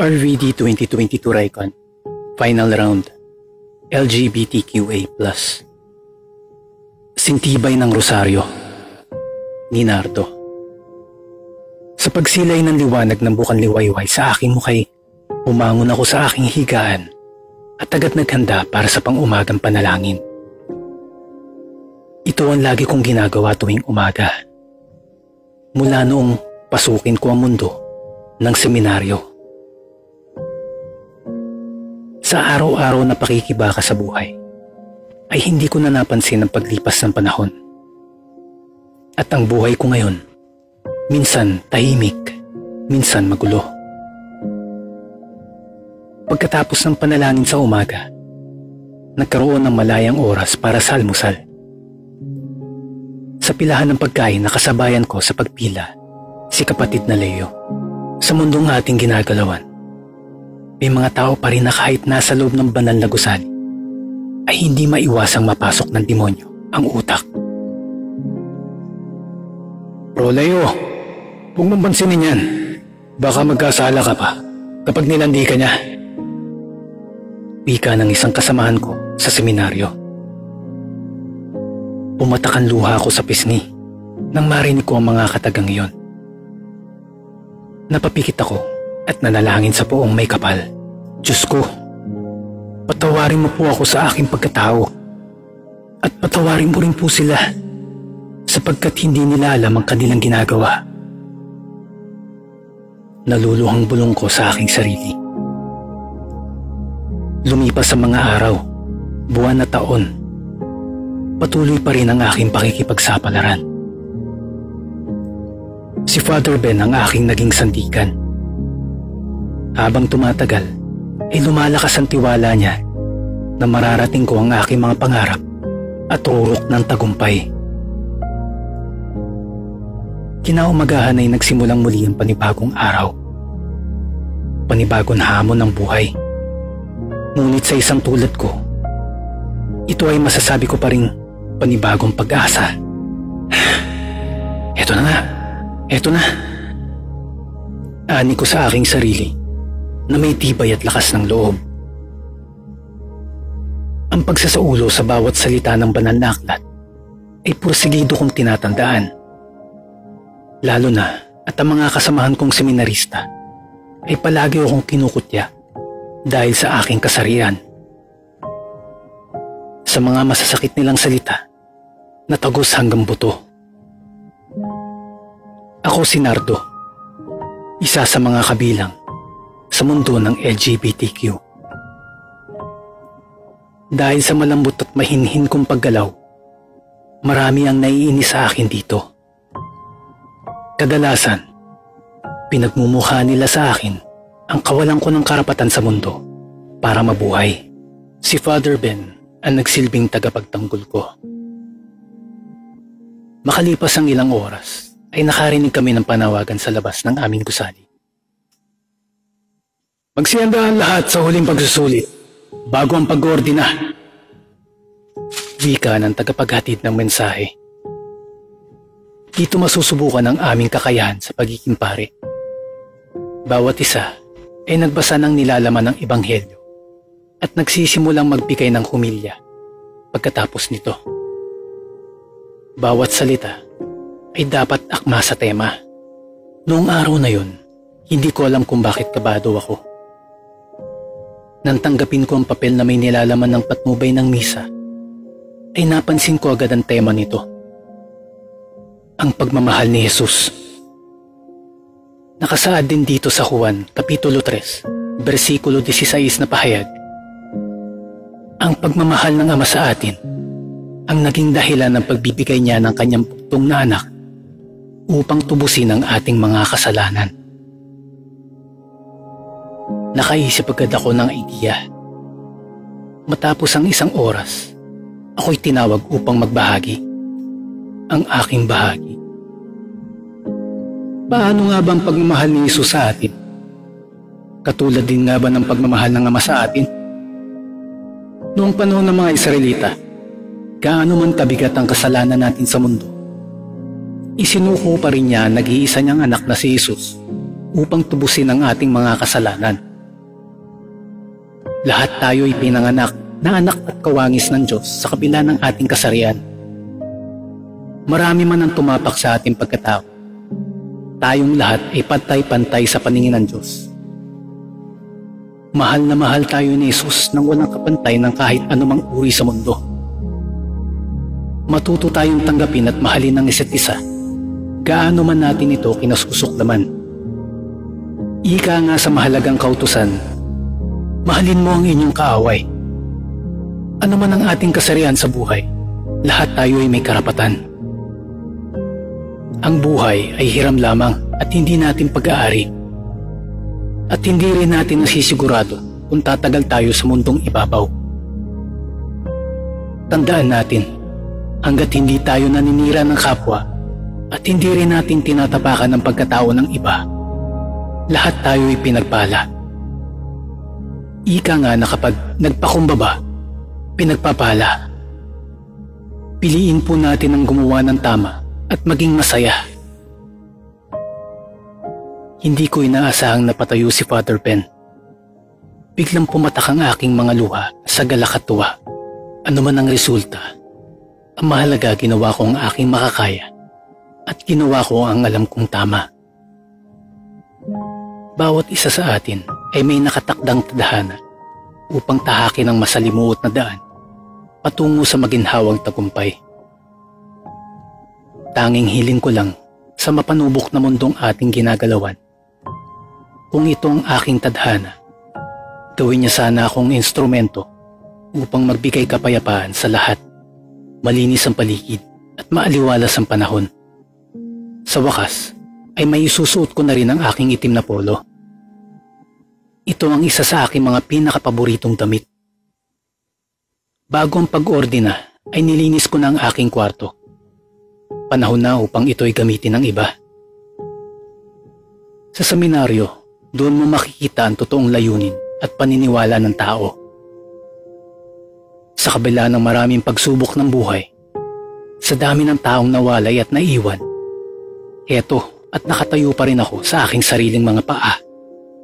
RVD 2022 Raycon Final Round LGBTQA+. Sintibay ng Rosaryo ni Nardo. Sa pagsilay ng liwanag ng bukang liwayway sa aking mukhay, umangon ako sa aking higaan at agad naghanda para sa pang-umagang panalangin. Ito ang lagi kong ginagawa tuwing umaga. Mula noong pasukin ko ang mundo ng seminaryo. Sa araw-araw na pakikibaka sa buhay, ay hindi ko na napansin ang paglipas ng panahon. At ang buhay ko ngayon, minsan tahimik, minsan magulo. Pagkatapos ng panalangin sa umaga, nagkaroon ng malayang oras para sa almusal. Sa pilahan ng pagkain na kasabayan ko sa pagpila, si kapatid na Leo. Sa mundong ating ginagalawan, may mga tao pa rin na kahit nasa loob ng banal na gusali, ay hindi maiwasang mapasok ng demonyo ang utak. Bro Leo, huwag mong pansinin yan. Baka magkasala ka pa kapag nilandi ka niya. Wika ng isang kasamahan ko sa seminaryo. Pumatak ang luha ko sa pisngi nang marinig ko ang mga katagang iyon. Napapikit ako at nanalangin sa poong may kapal. Diyos ko, patawarin mo po ako sa aking pagkatao at patawarin mo rin po sila sapagkat hindi nila alam ang kanilang ginagawa. Naluluhang bulong ko sa aking sarili. Lumipas ang mga araw, buwan na taon, patuloy pa rin ang aking pakikipagsapalaran. Si Father Ben ang aking naging sandigan. Habang tumatagal, ay lumalakas ang tiwala niya na mararating ko ang aking mga pangarap at rurok ng tagumpay. Kinaumagahan ay nagsimulang muli ang panibagong araw. Panibagong hamon ng buhay. Ngunit sa isang tulad ko, ito ay masasabi ko pa rin panibagong pag-asa. Eto na nga, eto na. Ani ko sa aking sarili na may tibay at lakas ng loob. Ang pagsasaulo sa bawat salita ng banal na aklat ay pursigido kong tinatandaan. Lalo na at ang mga kasamahan kong seminarista ay palagi akong kinukutya dahil sa aking kasarian. Sa mga masasakit nilang salita, natagos hanggang buto. Ako si Nardo, isa sa mga kabilang sa mundo ng LGBTQ. Dahil sa malambot at mahinhin kong paggalaw, marami ang naiinis sa akin dito. Kadalasan, pinagmumukha nila sa akin ang kawalan ko ng karapatan sa mundo para mabuhay. Si Father Ben ang nagsilbing tagapagtanggol ko. Makalipas ang ilang oras, ay nakarinig kami ng panawagan sa labas ng aming gusali. Magsihandaan lahat sa huling pagsusulit bago ang pag-ordina. Wika ng tagapaghatid ng mensahe. Dito masusubukan ang aming kakayahan sa pagiging pare. Bawat isa ay nagbasa ng nilalaman ng ebanghelyo at nagsisimulang magbigay ng humilya pagkatapos nito. Bawat salita ay dapat akma sa tema. Noong araw na yun, hindi ko alam kung bakit kabado ako. Nang tanggapin ko ang papel na may nilalaman ng patnubay ng misa, ay napansin ko agad ang tema nito. Ang pagmamahal ni Jesus. Nakasaad din dito sa Juan, Kapitulo 3, versikulo 16 na pahayag. Ang pagmamahal ng Ama sa atin ang naging dahilan ng pagbibigay niya ng kanyang bugtong na anak upang tubusin ang ating mga kasalanan. Nakaisip agad ako ng idea. Matapos ang isang oras, ako'y tinawag upang magbahagi ang aking bahagi. Paano nga ba ang pagmamahal ni Jesus sa atin? Katulad din nga ba ng pagmamahal ng Ama sa atin? Noong panahon ng mga Israelita, gaano man kabigat ang kasalanan natin sa mundo, isinuko pa rin niya ang nag-iisa niyang anak na si Jesus upang tubusin ang ating mga kasalanan. Lahat tayo ay pinanganak na anak at kawangis ng Diyos sa kabila ng ating kasarian. Marami man ang tumapak sa ating pagkatao. Tayong lahat ay pantay-pantay sa paningin ng Diyos. Mahal na mahal tayo ni Jesus nang walang kapantay ng kahit anumang uri sa mundo. Matuto tayong tanggapin at mahalin ang isa't isa, gaano man natin ito kinasusuklaman. Ika nga sa mahalagang kautusan, mahalin mo ang inyong kaaway. Ano man ang ating kasarian sa buhay, lahat tayo ay may karapatan. Ang buhay ay hiram lamang at hindi natin pag-aari. At hindi rin natin nasisigurado kung tatagal tayo sa mundong ibabaw. Tandaan natin, hanggat hindi tayo naninira ng kapwa at hindi rin natin tinatapakan ang pagkatao ng iba, lahat tayo ay pinagpala. Ika nga na kapag nagpakumbaba, pinagpapala. Piliin po natin ang gumawa ng tama at maging masaya. Hindi ko inaasahang napatayo si Father Ben. Biglang pumatak ang aking mga luha sa galak at tuwa. Ano man ang resulta, ang mahalaga ginawa ko ang aking makakaya at ginawa ko ang alam kong tama. Bawat isa sa atin ay may nakatakdang tadhana upang tahakin ang masalimuot na daan patungo sa maginhawang tagumpay. Tanging hiling ko lang sa mapanubok na mundong ating ginagalawan. Kung ito ang aking tadhana, gawin niya sana akong instrumento upang magbigay kapayapaan sa lahat, malinis ang paligid at maaliwalas ang panahon. Sa wakas, ay may isusuot ko na rin ang aking itim na polo. Ito ang isa sa aking mga pinakapaboritong damit. Bago ang pag-ordina, ay nilinis ko na ang aking kwarto. Panahon na upang ito'y gamitin ng iba. Sa seminaryo, doon mo makikita ang totoong layunin at paniniwala ng tao. Sa kabila ng maraming pagsubok ng buhay, sa dami ng taong nawalay at naiwan, eto at nakatayo pa rin ako sa aking sariling mga paa.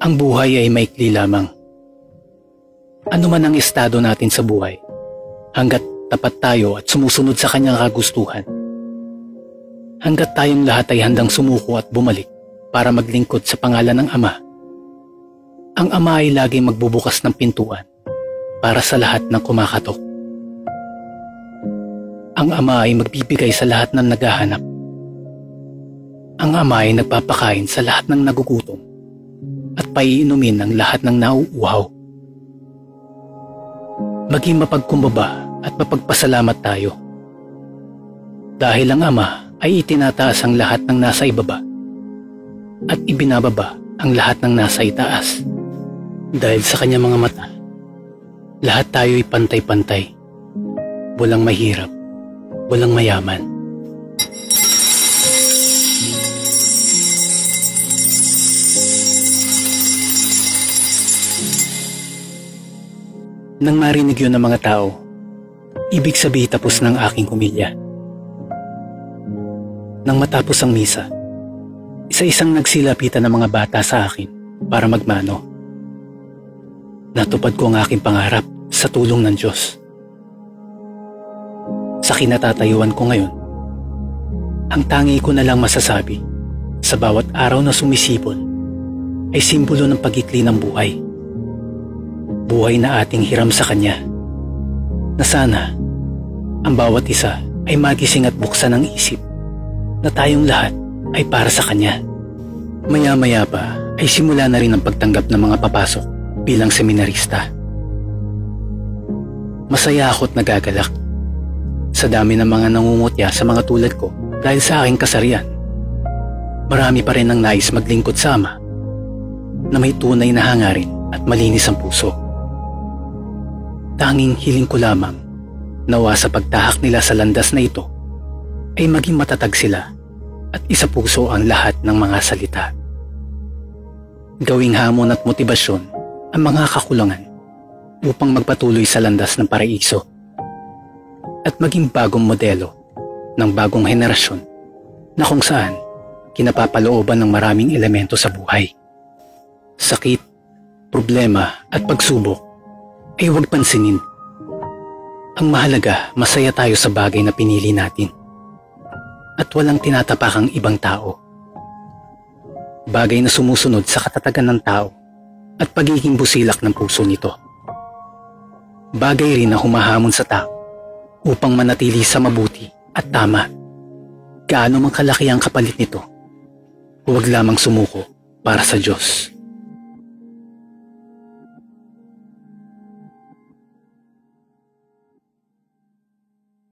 Ang buhay ay maikli lamang. Ano man ang estado natin sa buhay, hanggat tapat tayo at sumusunod sa kanyang kagustuhan, hanggat tayong lahat ay handang sumuko at bumalik para maglingkod sa pangalan ng Ama, ang Ama ay laging magbubukas ng pintuan para sa lahat ng kumakatok. Ang Ama ay magbibigay sa lahat ng naghahanap. Ang Ama ay nagpapakain sa lahat ng nagugutom at paiinumin ang lahat ng nauuhaw. Maging mapagkumbaba at mapagpasalamat tayo. Dahil ang Ama ay itinataas ang lahat ng nasa ibaba at ibinababa ang lahat ng nasa itaas. Dahil sa kanyang mga mata, lahat tayo ay pantay-pantay. Walang mahirap, walang mayaman. Nang marinig yun ng mga tao, ibig sabihin tapos ng aking humilya. Nang matapos ang misa, isa-isang nagsilapitan ng mga bata sa akin para magmano. Natupad ko ang aking pangarap sa tulong ng Diyos. Sa kinatatayuan ko ngayon, ang tangi ko na lang masasabi sa bawat araw na sumisipon ay simbolo ng pag-ikli ng buhay. Buhay na ating hiram sa Kanya, na sana ang bawat isa ay magising at buksan ang isip na tayong lahat ay para sa Kanya. Maya-maya pa ay simula na rin ang pagtanggap ng mga papasok bilang seminarista. Masaya ako't nagagalak sa dami ng mga nangungutya sa mga tulad ko dahil sa aking kasarian. Marami pa rin ang nais maglingkod sa Ama na may tunay na hangarin at malinis ang puso. Tanging hiling ko lamang nawa sa pagtahak nila sa landas na ito ay maging matatag sila at isa puso ang lahat ng mga salita. Gawing hamon at motibasyon ang mga kakulangan upang magpatuloy sa landas ng paraiso at maging bagong modelo ng bagong henerasyon na kung saan kinapapalooban ng maraming elemento sa buhay. Sakit, problema at pagsubok ay huwag pansinin. Ang mahalaga, masaya tayo sa bagay na pinili natin. At walang tinatapakang ibang tao. Bagay na sumusunod sa katatagan ng tao at pagiging busilak ng puso nito. Bagay rin na humahamon sa tao upang manatili sa mabuti at tama. Gaano man kalaki ang kapalit nito, huwag lamang sumuko para sa Diyos.